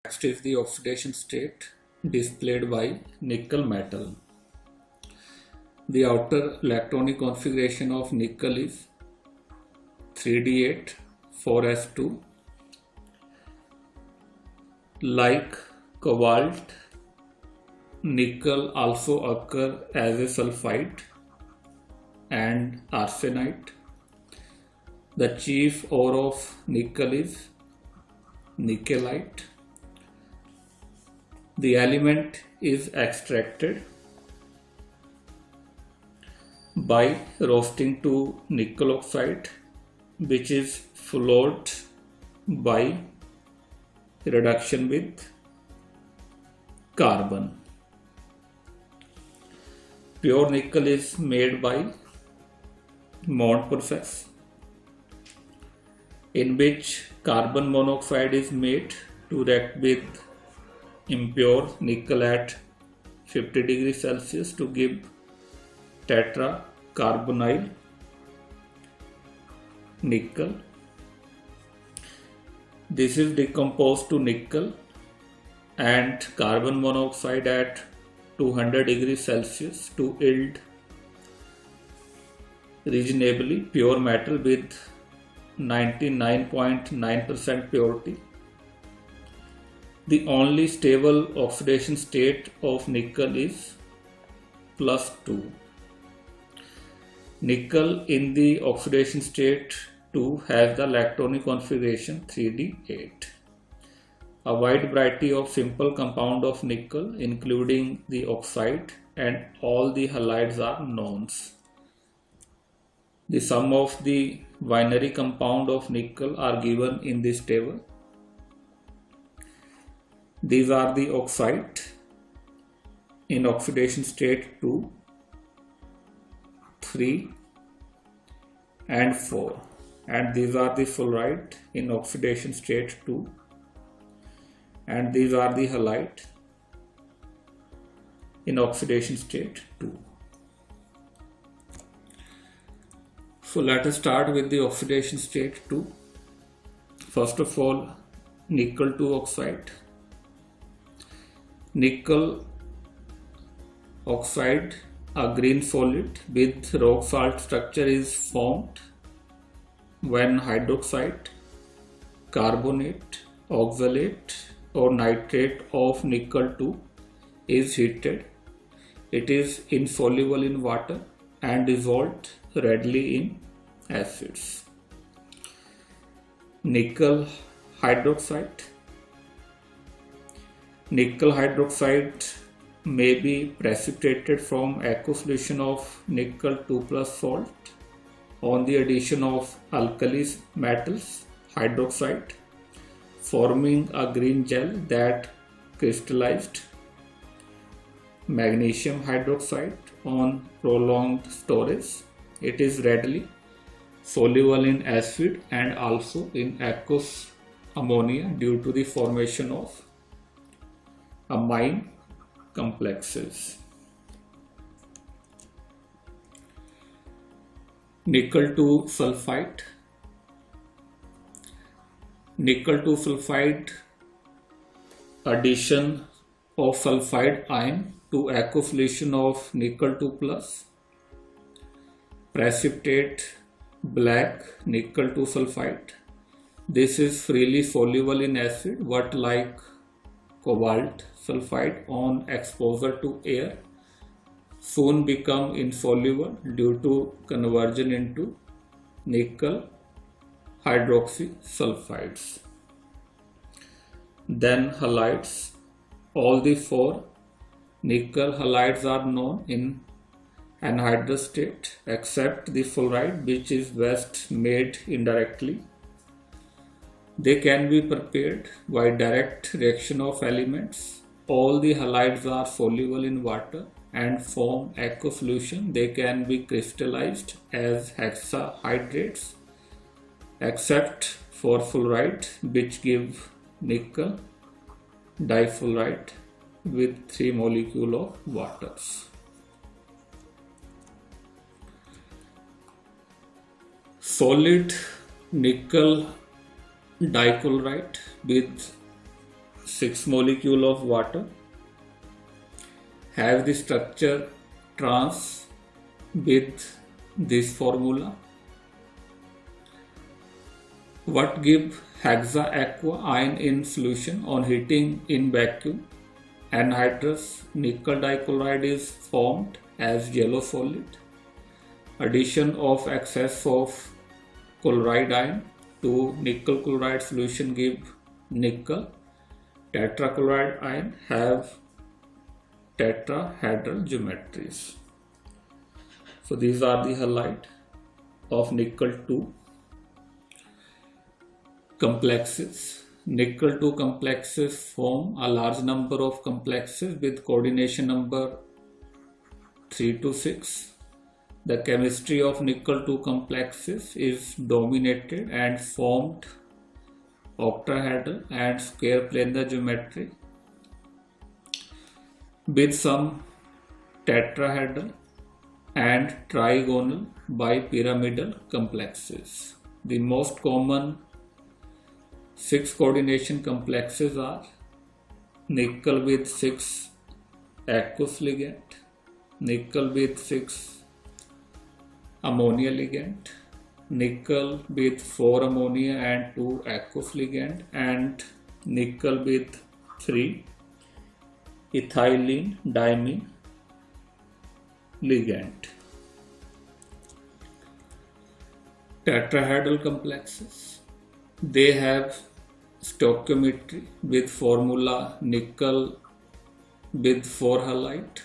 Next is the oxidation state displayed by nickel metal. The outer electronic configuration of nickel is 3d8 4s2. Like cobalt, nickel also occur as a sulfide and arsenite. The chief ore of nickel is nickelite. The element is extracted by roasting to nickel oxide, which is followed by reduction with carbon. Pure nickel is made by Mond process, in which carbon monoxide is made to react with impure nickel at 50 degrees Celsius to give tetracarbonyl nickel. This is decomposed to nickel and carbon monoxide at 200 degrees Celsius to yield reasonably pure metal with 99.9% purity. The only stable oxidation state of nickel is +2. Nickel in the oxidation state 2 has the electronic configuration 3d8. A wide variety of simple compound of nickel, including the oxide and all the halides, are knowns. The sum of the binary compound of nickel are given in this table. These are the oxide in oxidation state 2, 3 and 4, and these are the fluoride in oxidation state 2, and these are the halide in oxidation state 2. So let us start with the oxidation state 2. First of all, nickel 2 oxide. Nickel oxide, a green solid with rock salt structure, is formed when hydroxide, carbonate, oxalate or nitrate of nickel 2 is heated. It is insoluble in water and dissolved readily in acids. Nickel hydroxide. Nickel hydroxide may be precipitated from aqueous solution of nickel 2 plus salt on the addition of alkali metals hydroxide, forming a green gel that crystallized. Magnesium hydroxide on prolonged storage. It is readily soluble in acid and also in aqueous ammonia due to the formation of amine complexes. Nickel 2 sulfide. Nickel 2 sulfide, addition of sulfide ion to aqueous solution of nickel 2 plus, precipitate black nickel 2 sulfide. This is freely soluble in acid, but like cobalt sulfide, on exposure to air soon become insoluble due to conversion into nickel hydroxy sulfides. Then halides. All the four nickel halides are known in anhydrous state except the fluoride, which is best made indirectly. They can be prepared by direct reaction of elements. All the halides are soluble in water and form aqueous solution. They can be crystallized as hexahydrates except for fluoride, which give nickel difluoride with 3 molecules of waters. Solid nickel dichloride with 6 molecule of water have the structure trans with this formula. What give hexa aqua ion in solution on heating in vacuum? Anhydrous nickel dichloride is formed as yellow solid. Addition of excess of chloride ion to nickel chloride solution give nickel. Tetrachloride ion have tetrahedral geometries. So these are the halide of nickel 2 complexes. Nickel 2 complexes form a large number of complexes with coordination number 3 to 6. The chemistry of nickel 2 complexes is dominated and formed octahedral and square planar geometry with some tetrahedral and trigonal bipyramidal complexes. The most common 6 coordination complexes are nickel with 6 aqueous ligand, nickel with 6 ammonia ligand, nickel with 4 ammonia and 2 aqueous ligand, and nickel with 3 ethylene diamine ligand. Tetrahedral complexes, they have stoichiometry with formula nickel with 4 halide,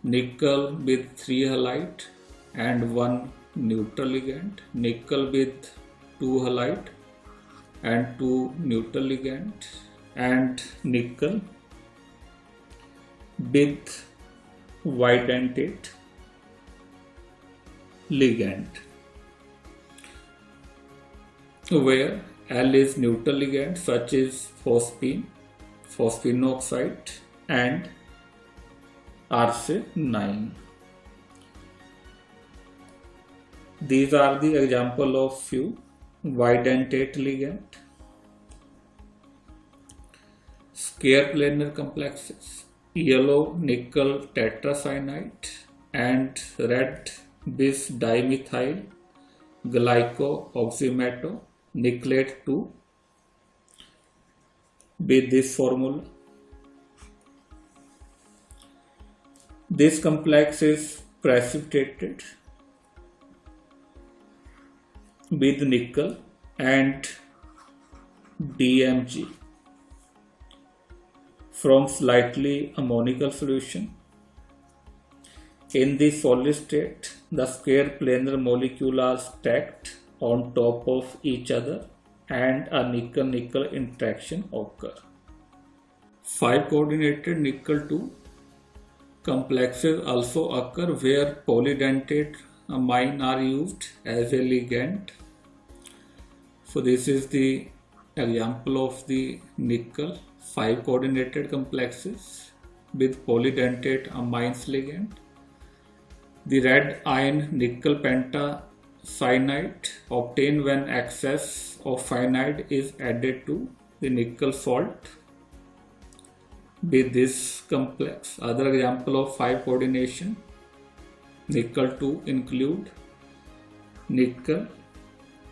nickel with 3 halide and 1 neutral ligand, nickel with 2 halide and 2 neutral ligand, and nickel with bidentate ligand, where L is neutral ligand such as phosphine, phosphinoxide and arsenine. These are the example of few bidentate ligand. Square planar complexes, yellow nickel tetracyanide and red bis dimethyl glycooxymato nickelate 2 with this formula. This complex is precipitated with nickel and DMG from slightly ammonical solution. In the solid state, the square planar molecules are stacked on top of each other and a nickel-nickel interaction occur. 5 coordinated nickel 2 complexes also occur where polydentate amine are used as a ligand. So this is the example of the nickel 5 coordinated complexes with polydentate amines ligand. The red ion nickel pentacyanide obtained when excess of cyanide is added to the nickel salt with this complex. Other example of 5 coordination nickel 2 include nickel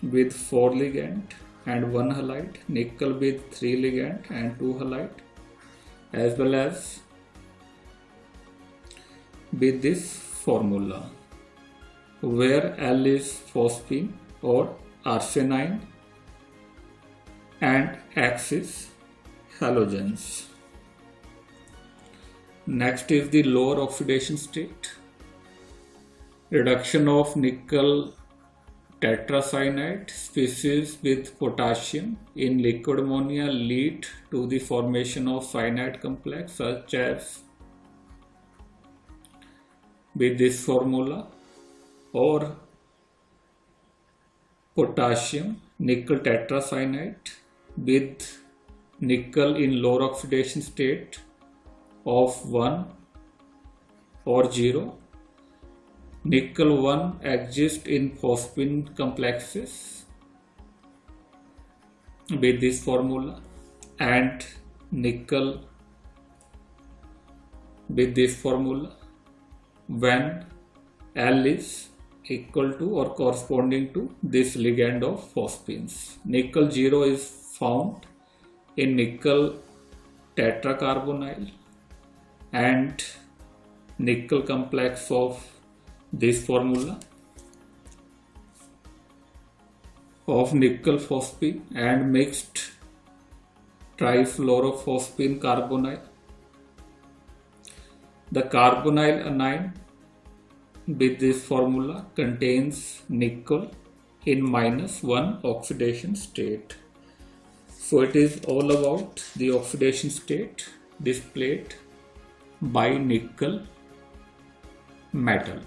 with 4 ligand and 1 halide, nickel with 3 ligand and 2 halide, as well as with this formula where L is phosphine or arsenine and X is halogens. Next is the lower oxidation state. Reduction of nickel tetracyanide species with potassium in liquid ammonia lead to the formation of cyanide complex such as with this formula, or potassium nickel tetracyanide with nickel in lower oxidation state of 1 or 0. Nickel 1 exists in phosphine complexes with this formula, and nickel with this formula when L is equal to or corresponding to this ligand of phosphines. Nickel 0 is found in nickel tetracarbonyl and nickel complex of this formula of nickel phosphine and mixed trifluorophosphine carbonyl. The carbonyl anion with this formula contains nickel in -1 oxidation state. So it is all about the oxidation state displayed by nickel metal.